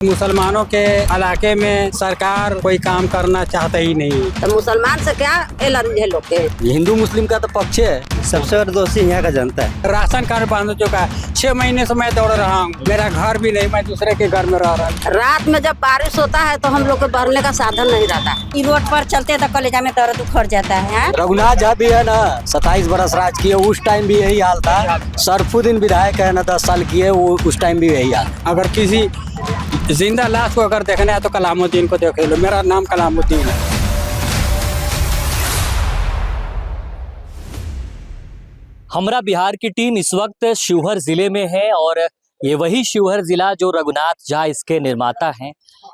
मुसलमानों के इलाके में सरकार कोई काम करना चाहता ही नहीं। तो मुसलमान से क्या एलन है लोग के? हिंदू मुस्लिम का तो पक्ष है। सबसे बड़ा दोषी यहाँ का जनता है। राशन कार्ड बंद हो चुका है। 6 महीने से मैं दौड़ रहा हूँ। मेरा घर भी नहीं, मैं दूसरे के घर में रह रहा हूँ। रात में जब बारिश होता है तो हम लोग को भरने का साधन नहीं रहता। ई रोड पर चलते तो कलेजा में दर्द उखड़ जाता है। रघुनाथ झा भी है ना, 27 बरस राज किए, उस टाइम भी यही हाल था। सरफुद्दीन विधायक है ना, 10 साल किए, वो उस टाइम भी यही हाल। अगर किसी जिंदा लाश को अगर देखना है तो कलामुद्दीन को देख लो। मेरा नाम कलामुद्दीन है। हमरा बिहार की टीम इस वक्त शिवहर जिले में है और ये वही शिवहर जिला जो रघुनाथ झा इसके निर्माता हैं।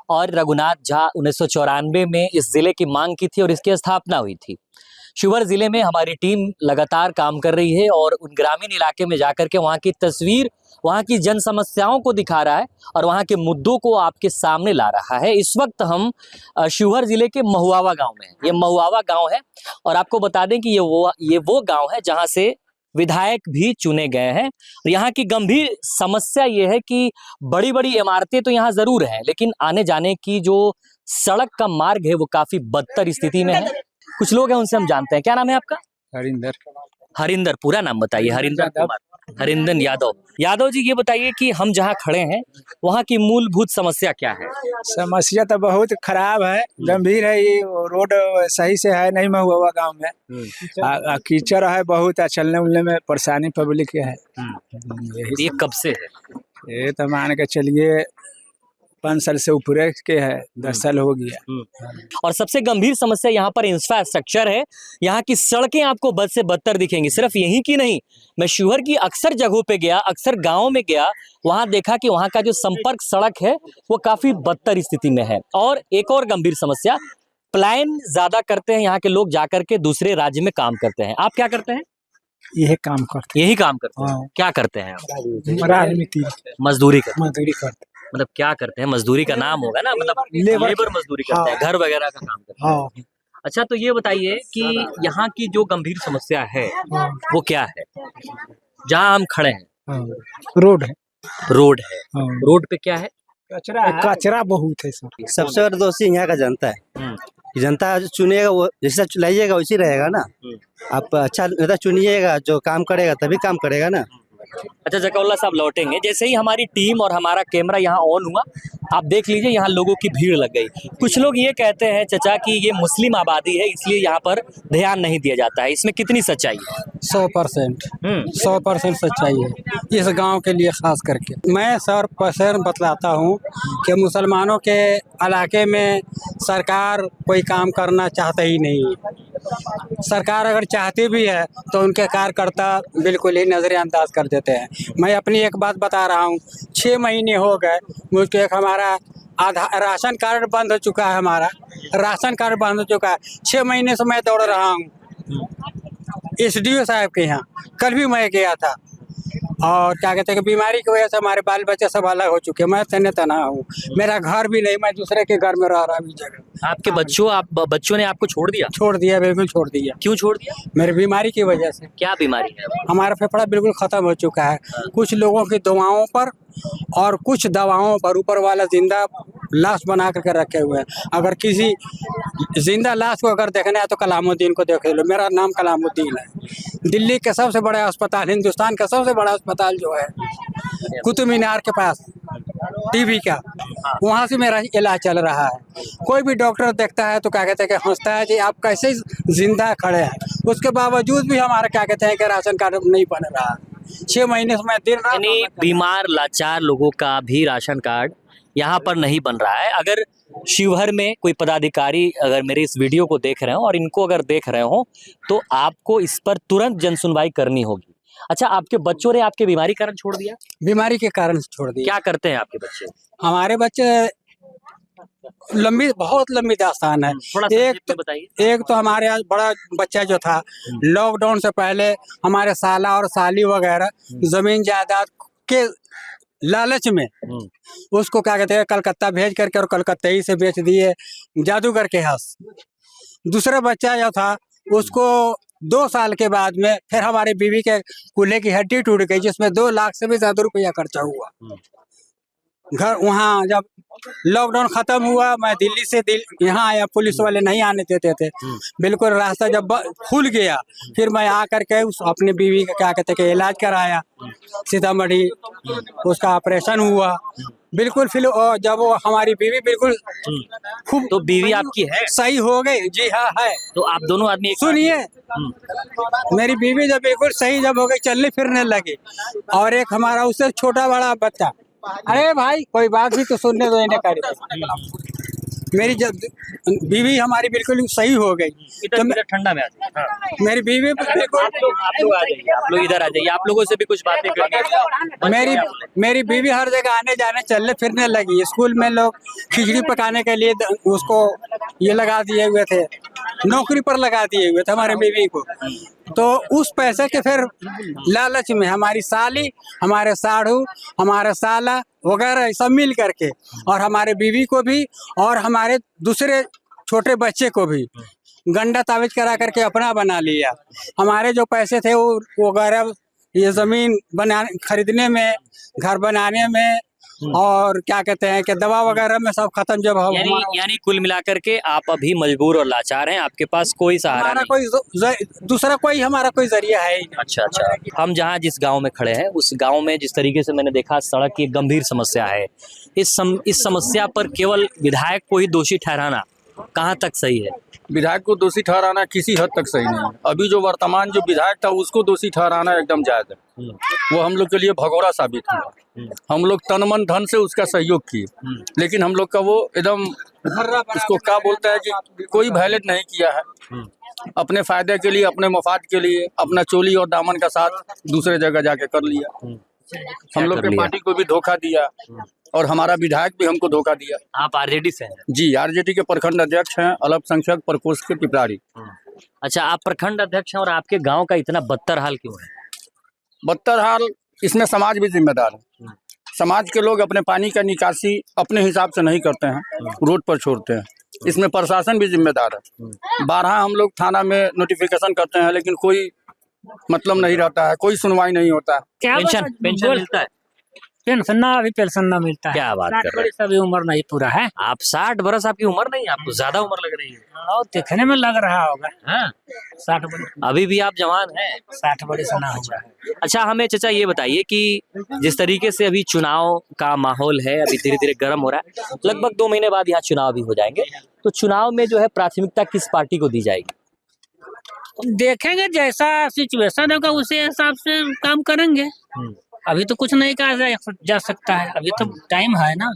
और रघुनाथ झा 1994 में इस जिले की मांग की थी और इसकी स्थापना हुई थी। शिवहर जिले में हमारी टीम लगातार काम कर रही है और उन ग्रामीण इलाके में जाकर के वहाँ की तस्वीर, वहाँ की जन समस्याओं को दिखा रहा है और वहाँ के मुद्दों को आपके सामने ला रहा है। इस वक्त हम शिवहर जिले के महुआवा गांव में हैं। ये महुआवा गांव है और आपको बता दें कि ये वो गांव है जहाँ से विधायक भी चुने गए हैं। यहाँ की गंभीर समस्या ये है कि बड़ी बड़ी इमारतें तो यहाँ जरूर है, लेकिन आने जाने की जो सड़क का मार्ग है वो काफी बदतर स्थिति में है। कुछ लोग हैं, उनसे हम जानते हैं। क्या नाम है आपका? हरिंदर। हरिंदर, पूरा नाम बताइए। हरिंदर यादव जी, ये बताइए कि हम जहाँ खड़े हैं वहाँ की मूलभूत समस्या क्या है? समस्या तो बहुत खराब है, गंभीर है। ये रोड सही से है नहीं महुआ गांव में। कीचड़ है बहुत, चलने उलने में परेशानी पब्लिक के है। ये कब से है? ये तो मान के चलिए 5 साल से ऊपर के है, 10 साल हो गया। और सबसे गंभीर समस्या यहाँ पर इंफ्रास्ट्रक्चर है। यहाँ की सड़कें आपको बद से बदतर दिखेंगी। सिर्फ यहीं की नहीं, मैं शिवहर की अक्सर जगहों पे गया, अक्सर गाँव में गया, वहाँ देखा कि वहाँ का जो संपर्क सड़क है वो काफी बदतर स्थिति में है। और एक और गंभीर समस्या, पलायन ज्यादा करते हैं यहाँ के लोग, जाकर के दूसरे राज्य में काम करते हैं। आप क्या करते हैं? यही काम करते यही काम करते हैं। हाँ। क्या करते हैं? राजनीति मजदूरी करते हैं। मजदूरी करते। मतलब क्या करते हैं? मजदूरी का नाम होगा ना, मतलब लेबर मजदूरी करते हैं, घर वगैरह का काम करते हैं। हाँ। अच्छा, तो ये बताइए कि यहाँ की जो गंभीर समस्या है वो क्या है? जहाँ हम खड़े हैं रोड है। रोड है। हाँ। रोड पे क्या है? कचरा बहुत है सर। सबसे बड़ा दोषी यहाँ का जनता है। जनता जो चुनेगा वो जैसा चलाइएगा वैसे रहेगा ना। आप अच्छा नेता चुनिएगा, जो काम करेगा तभी काम करेगा ना। अच्छा, जकौल्ला साहब लौटेंगे। जैसे ही हमारी टीम और हमारा कैमरा यहाँ ऑन हुआ, आप देख लीजिए यहाँ लोगों की भीड़ लग गई। कुछ लोग ये कहते हैं चाचा कि ये मुस्लिम आबादी है इसलिए यहाँ पर ध्यान नहीं दिया जाता है। इसमें कितनी सच्चाई है? 100%। 100% सच्चाई है इस गांव के लिए खास करके। मैं 100% बतलाता हूँ कि मुसलमानों के इलाके में सरकार कोई काम करना चाहता ही नहीं। सरकार अगर चाहती भी है तो उनके कार्यकर्ता बिल्कुल ही नज़रअंदाज कर देते हैं। मैं अपनी एक बात बता रहा हूँ, 6 महीने हो गए मुझको, एक हमारा राशन कार्ड बंद हो चुका है। हमारा राशन कार्ड बंद हो चुका है। 6 महीने से मैं दौड़ रहा हूँ SDO साहब के यहाँ। कल भी मैं गया था और क्या कहते हैं कि बीमारी की वजह से हमारे बाल बच्चे सब अलग हो चुके हैं। मैं तने तना हूँ, मेरा घर भी नहीं, मैं दूसरे के घर में रह रहा हूँ। जगह आपके बच्चों ने आपको छोड़ दिया? छोड़ दिया, बिल्कुल छोड़ दिया। क्यों छोड़ दिया? मेरी बीमारी की वजह से। क्या बीमारी है? हमारा फेफड़ा बिल्कुल ख़त्म हो चुका है। कुछ लोगों की दवाओं पर और कुछ दवाओं पर ऊपर वाला जिंदा लाश बना करके रखे हुए हैं। अगर किसी जिंदा लाश को अगर देखना है तो कलामुद्दीन को देख लो। मेरा नाम कलामुद्दीन है। दिल्ली के सबसे बड़ा अस्पताल, हिंदुस्तान का सबसे बड़ा अस्पताल जो है कुतुब मीनार के पास, टीबी का, वहाँ से मेरा इलाज चल रहा है। कोई भी डॉक्टर देखता है तो क्या कहते हैं कि हंसता है कि आप कैसे जिंदा खड़े हैं। उसके बावजूद भी हमारा क्या कहते हैं कि राशन कार्ड नहीं बन रहा है। 6 महीने से मैं दिन रात बीमार लाचार लोगों का भी राशन कार्ड यहाँ पर नहीं बन रहा है। अगर शिवहर में कोई पदाधिकारी अगर मेरे इस वीडियो को देख रहे हो और इनको अगर देख रहे हो तो आपको इस पर तुरंत जन सुनवाई करनी होगी। अच्छा, आपके बच्चों ने आपके बीमारी कारण छोड़ दिया? बीमारी के कारण छोड़ दिया। क्या करते हैं आपके बच्चे? हमारे बच्चे बहुत लंबी दास्तान है। थोड़ा सा बताइए। एक तो हमारे यहाँ बड़ा बच्चा जो था, लॉकडाउन से पहले हमारे साला और साली वगैरह जमीन जायदाद के लालच में उसको क्या कहते हैं कलकत्ता भेज करके और कलकत्ता ही से बेच दिए जादूगर के हाथ। दूसरा बच्चा जो था उसको 2 साल के बाद में फिर हमारी बीवी के कूल्हे की हड्डी टूट गई, जिसमें 2 लाख से भी ज्यादा रुपया खर्चा हुआ। घर वहाँ जब लॉकडाउन खत्म हुआ, मैं दिल्ली से यहाँ आया, पुलिस वाले नहीं आने देते थे। बिल्कुल रास्ता जब खुल गया, फिर मैं आकर के उस अपने बीवी का क्या कहते हैं इलाज कराया सीतामढ़ी, उसका ऑपरेशन हुआ बिल्कुल। फिर जब वो हमारी बीवी बिल्कुल खूब तो बीवी आपकी है? सही हो गई। जी हाँ है। तो आप दोनों आदमी सुनिए, मेरी बीवी जब बिल्कुल सही जब हो गई, चलने फिरने लगी, और एक हमारा उससे छोटा बड़ा बच्चा, अरे भाई कोई बात भी तो सुनने दो इन्हें कर। मेरी जब बीवी हमारी बिल्कुल सही हो गई तो इधर ठंडा में आ जाइए। हाँ। मेरी बीवी बिल्कुल, आप लोग आ जाइए, आप लोग इधर आ जाइए, आप लोगों से भी कुछ बातें करनी है। मेरी बीवी हर जगह आने जाने चलने फिरने लगी। स्कूल में लोग खिचड़ी पकाने के लिए उसको ये लगा दिए हुए थे, नौकरी पर लगा दिए हुए थे हमारे बीवी को। तो उस पैसे के फिर लालच में हमारी साली, हमारे साढ़ू, हमारे साला वगैरह सब मिल करके, और हमारे बीवी को भी और हमारे दूसरे छोटे बच्चे को भी गंडा तावीज करा करके अपना बना लिया। हमारे जो पैसे थे वो वगैरह ये जमीन बनाने खरीदने में, घर बनाने में, और क्या कहते हैं कि दवा वगैरह में सब खत्म जब हो। यानी कुल मिलाकर के आप अभी मजबूर और लाचार हैं, आपके पास कोई सहारा नहीं। कोई दूसरा कोई हमारा कोई जरिया है ही। अच्छा अच्छा। हम जहाँ जिस गांव में खड़े हैं उस गांव में जिस तरीके से मैंने देखा, सड़क की एक गंभीर समस्या है। इस समस्या पर केवल विधायक को ही दोषी ठहराना कहाँ तक सही है? विधायक को दोषी ठहराना किसी हद तक सही नहीं है। अभी जो वर्तमान जो विधायक था उसको दोषी ठहराना एकदम जायज है। वो हम लोग के लिए भगोड़ा साबित हुआ। हम लोग तन मन धन से उसका सहयोग किए, लेकिन हम लोग का वो एकदम उसको क्या बोलता है कि कोई वायलेट नहीं किया है। अपने फायदे के लिए, अपने मफाद के लिए अपना चोली और दामन का साथ दूसरे जगह जाके कर लिया। हम लोग के पार्टी को भी धोखा दिया और हमारा विधायक भी हमको धोखा दिया। आप आरजेडी से हैं? जी, आरजेडी के प्रखंड अध्यक्ष हैं, अल्पसंख्यक प्रकोष्ठ के पिपरारी। अच्छा, आप प्रखंड अध्यक्ष हैं और आपके गांव का इतना बदतर हाल क्यों है? बदतर हाल, इसमें समाज भी जिम्मेदार है। समाज के लोग अपने पानी का निकासी अपने हिसाब से नहीं करते हैं, रोड पर छोड़ते हैं। इसमें प्रशासन भी जिम्मेदार है। 12 हम लोग थाना में नोटिफिकेशन करते हैं, लेकिन कोई मतलब नहीं रहता है, कोई सुनवाई नहीं होता है। पेंशन मिलता है? पेंशन ना, अभी पेंशन ना मिलता है। क्या बात कर रहे हैं? अभी उम्र नहीं पूरा है। आप 60 बरस, आपकी उम्र नहीं, आपको ज्यादा उम्र लग रही है। हाँ, देखने में लग रहा होगा। हाँ, 60 बरस। अभी भी आप जवान हैं? 60 बरस ना हुआ है। अच्छा, हमें चाचा ये बताइए कि जिस तरीके से अभी चुनाव का माहौल है, अभी धीरे धीरे गर्म हो रहा है, लगभग 2 महीने बाद यहाँ चुनाव भी हो जाएंगे, तो चुनाव में जो है प्राथमिकता किस पार्टी को दी जाएगी? देखेंगे जैसा सिचुएशन होगा उसी हिसाब से काम करेंगे। अभी तो कुछ नहीं कहा जा सकता है, अभी तो टाइम है ना।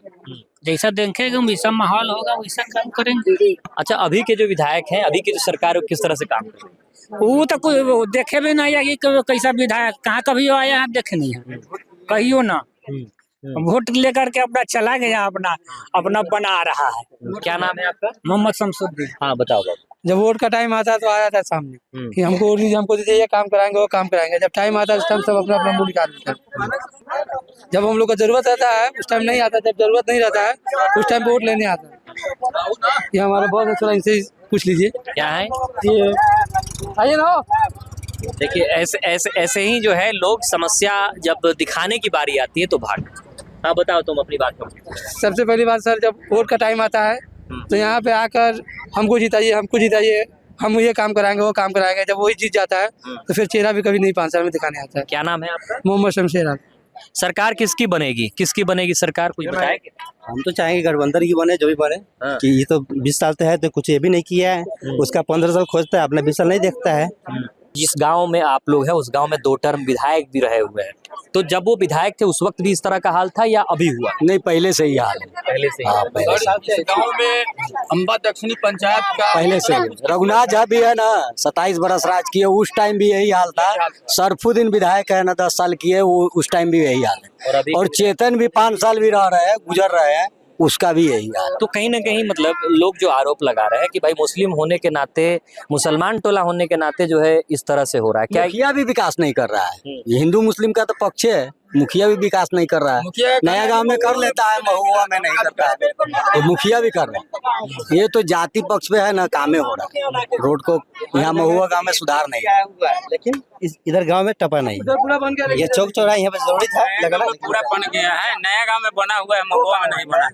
जैसा देखेंगे वैसा माहौल होगा, वैसा काम करेंगे। अच्छा, अभी के जो विधायक हैं, अभी की जो सरकार है, किस तरह से काम कर रही है? वो तो कोई देखे भी नहीं है कि कैसा विधायक कहाँ कभी आया है, देखे नहीं है कहियो ना। वोट लेकर के अपना चला गया, अपना बना रहा है। क्या नाम है आपका? मोहम्मद शमसुद्दीन। हाँ, बताओ। जब वोट का टाइम आता है तो आया था सामने कि हमको दीजिए, ये काम कराएंगे, वो काम कराएंगे। जब टाइम आता है उस टाइम सब अपना अपना मुंह निकाल देते हैं। जब हम लोग को जरूरत रहता है उस टाइम नहीं आता, जब जरूरत नहीं रहता है उस टाइम वोट लेने आता है। ये हमारे बहुत अच्छा, इनसे पूछ लीजिए क्या है ये। आइए ना। देखिए, ऐसे ही जो है लोग समस्या जब दिखाने की बारी आती है तो भाग। हाँ, बताओ तुम अपनी बात को। सबसे पहली बात सर, जब वोट का टाइम आता है तो यहाँ पे आकर हमको जिताइए, हम ये काम कराएंगे, वो काम कराएंगे। जब वही जीत जाता है तो फिर चेहरा भी कभी नहीं 5 साल में दिखाने आता है। क्या नाम है आपका? मोहम्मद शमशेर। सरकार किसकी बनेगी सरकार, कुछ बताएंगे? हम तो चाहेंगे गठबंधन की बने, जो भी बने। कि ये तो 20 साल से है तो कुछ ये भी नहीं किया है, उसका 15 साल खोजता है, अपना 20 साल नहीं देखता है। जिस गांव में आप लोग हैं उस गांव में 2 टर्म विधायक भी रहे हुए हैं, तो जब वो विधायक थे उस वक्त भी इस तरह का हाल था या अभी हुआ? नहीं, पहले से ही हाल है। पहले से हाँ, पहले से। गाँव में अम्बा दक्षिणी पंचायत का पहले से ही। रघुनाथ झा भी है ना, 27 बरस राज किए, उस टाइम भी यही हाल था। सरफुद्दीन विधायक है ना, 10 साल किए, वो उस टाइम भी यही हाल है। और चेतन भी 5 साल भी रह रहे हैं, गुजर रहे हैं, उसका भी यही हाल। तो कहीं ना कहीं मतलब लोग जो आरोप लगा रहे हैं कि भाई मुस्लिम होने के नाते, मुसलमान टोला होने के नाते जो है इस तरह से हो रहा है, क्या मुखिया भी विकास नहीं कर रहा है? ये हिंदू मुस्लिम का तो पक्ष है, मुखिया भी विकास नहीं कर रहा है। नया गांव में कर लेता है, महुआ में नहीं करता है। तो मुखिया भी कर रहे हैं। ये तो जाति पक्ष पे है ना, कामे हो रहा है। रोड को यहाँ महुआ गांव में सुधार नहीं है, लेकिन इधर गांव में टपा नहीं है। ये चौक चौराहा यहाँ पे जरूरी था लगाना, पूरा बन गया है। नया गांव में बना हुआ है, महुआ में नहीं बना।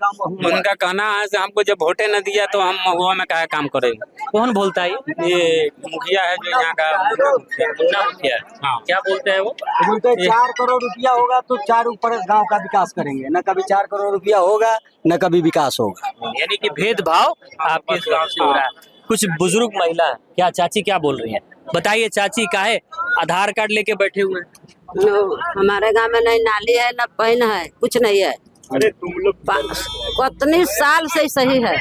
उनका कहना है कि हमको जब वोटे न दिया तो हम महुआ में क्या काम करेंगे। कौन बोलता है ये मुखिया है जो यहाँ का मुन्ना मुखिया है? हाँ। क्या बोलते हैं वो? बोलते 4 करोड़ रुपया होगा तो 4 ऊपर गांव का विकास करेंगे। न कभी 4 करोड़ रुपया होगा, न कभी विकास होगा। यानी कि भेदभाव आपके इस गांव से हो रहा है। कुछ बुजुर्ग महिला, क्या चाची क्या बोल रही हैं? बताइए चाची, काहे आधार कार्ड लेके बैठे हुए हैं? हमारे गांव में नहीं नाली है, न पानी है, कुछ नहीं है। अरे तुम लोग कितनी साल से ही सही है।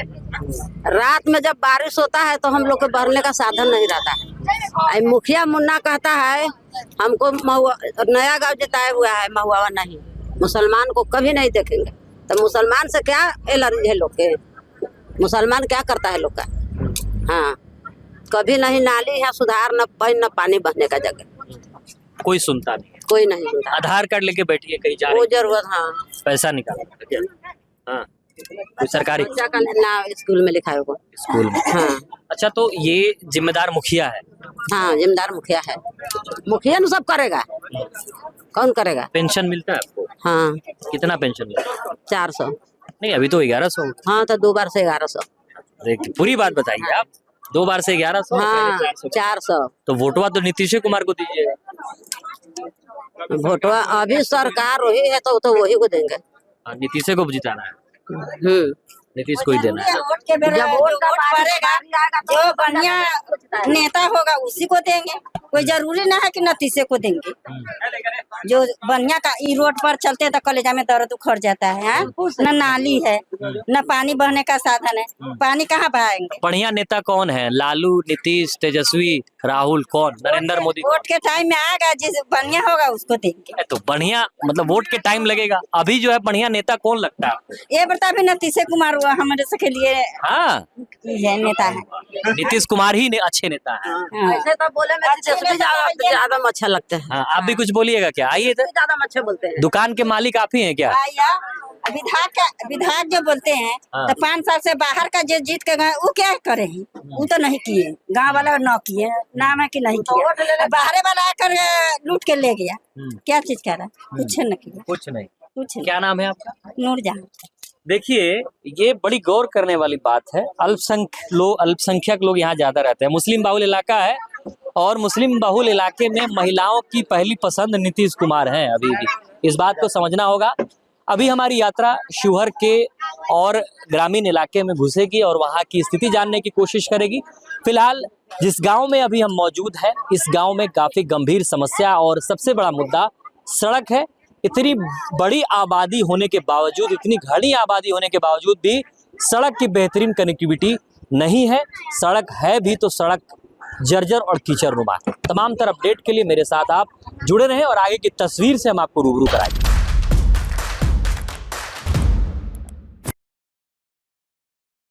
रात में जब बारिश होता है तो हम लोग को भरने का साधन नहीं रहता है। मुखिया मुन्ना कहता है हमको नया गांव जिताया हुआ है, महुआ नहीं। मुसलमान को कभी नहीं देखेंगे तो मुसलमान से क्या एलर्जी है लोग के? मुसलमान क्या करता है लोग का? हाँ, कभी नहीं नाली है सुधार, न पानी बहने का जगह। कोई सुनता नहीं है, कोई नहीं सुनता। आधार कार्ड लेके बैठिए कहीं जा रही वो है, जरूरत, हाँ पैसा निकालना। हाँ, कोई सरकारी बच्चा का ना स्कूल में लिखा होगा। स्कूल में? हाँ अच्छा, तो ये जिम्मेदार मुखिया है? हाँ, जिम्मेदार मुखिया है। मुखिया न सब करेगा, कौन करेगा? पेंशन मिलता है आपको? हाँ, कितना पेंशन मिलता है? 400। नहीं, अभी तो 1100। हाँ, तो 2 बार से 1100। पूरी बात बताइए आप। 2 बार से 1100? हाँ, 400। तो वोटवा तो नीतीश कुमार को दीजिएगा। वोटवा अभी सरकार वही है तो वही को देंगे। हाँ, नीतीश को जिताना है, हम्म, नीतीश को ही देना है। जब वोट पड़ेगा जो बढ़िया नेता होगा उसी को देंगे। कोई जरूरी ना है कि नतीजे को देंगे। जो बढ़िया का ई रोड पर चलते तो कलेजा में दर्द उखड़ जाता है। न नाली है, न पानी बहने का साधन है। पानी कहाँ बहाएंगे? बढ़िया नेता कौन है? लालू, नीतीश, तेजस्वी, राहुल, कौन? नरेंद्र मोदी? वोट के टाइम में आएगा, जिस बढ़िया होगा उसको देंगे। तो बढ़िया मतलब वोट के टाइम लगेगा। अभी जो है बढ़िया नेता कौन लगता है आपको? ये बता भी नीतीश कुमार हुआ हमारे से के लिए हाँ, ये नेता है। नीतीश कुमार ही अच्छे नेता है। ऐसे तो बोले में ज्यादा अच्छा लगता है। हाँ, आप भी कुछ बोलिएगा क्या? आइए इधर। ज्यादा अच्छे बोलते हैं। दुकान के मालिक आप ही हैं क्या? विधायक जो बोलते हैं हाँ। तो 5 साल से बाहर का जो जीत के गए वो क्या करे हैं? वो तो नहीं किए, गांव वाला न किए, नाम है कि नहीं किया। बाहर वाला आकर लूट के ले गया। क्या चीज कह रहा है? कुछ न किया, कुछ नहीं। कुछ क्या नाम है आपका? नूरजहां। देखिए, ये बड़ी गौर करने वाली बात है। अल्पसंख्यक लोग यहाँ ज्यादा रहते हैं। मुस्लिम बहुल इलाका है और मुस्लिम बहुल इलाके में महिलाओं की पहली पसंद नीतीश कुमार हैं। अभी भी इस बात को समझना होगा। अभी हमारी यात्रा शिवहर के और ग्रामीण इलाके में घुसेगी और वहाँ की स्थिति जानने की कोशिश करेगी। फिलहाल जिस गांव में अभी हम मौजूद हैं, इस गांव में काफी गंभीर समस्या और सबसे बड़ा मुद्दा सड़क है। इतनी बड़ी आबादी होने के बावजूद, इतनी घनी आबादी होने के बावजूद भी सड़क की बेहतरीन कनेक्टिविटी नहीं है। सड़क है भी तो सड़क जर्जर और कीचड़ नुमा। तमाम तरह अपडेट के लिए मेरे साथ आप जुड़े रहें और आगे की तस्वीर से हम आपको रूबरू कराएंगे।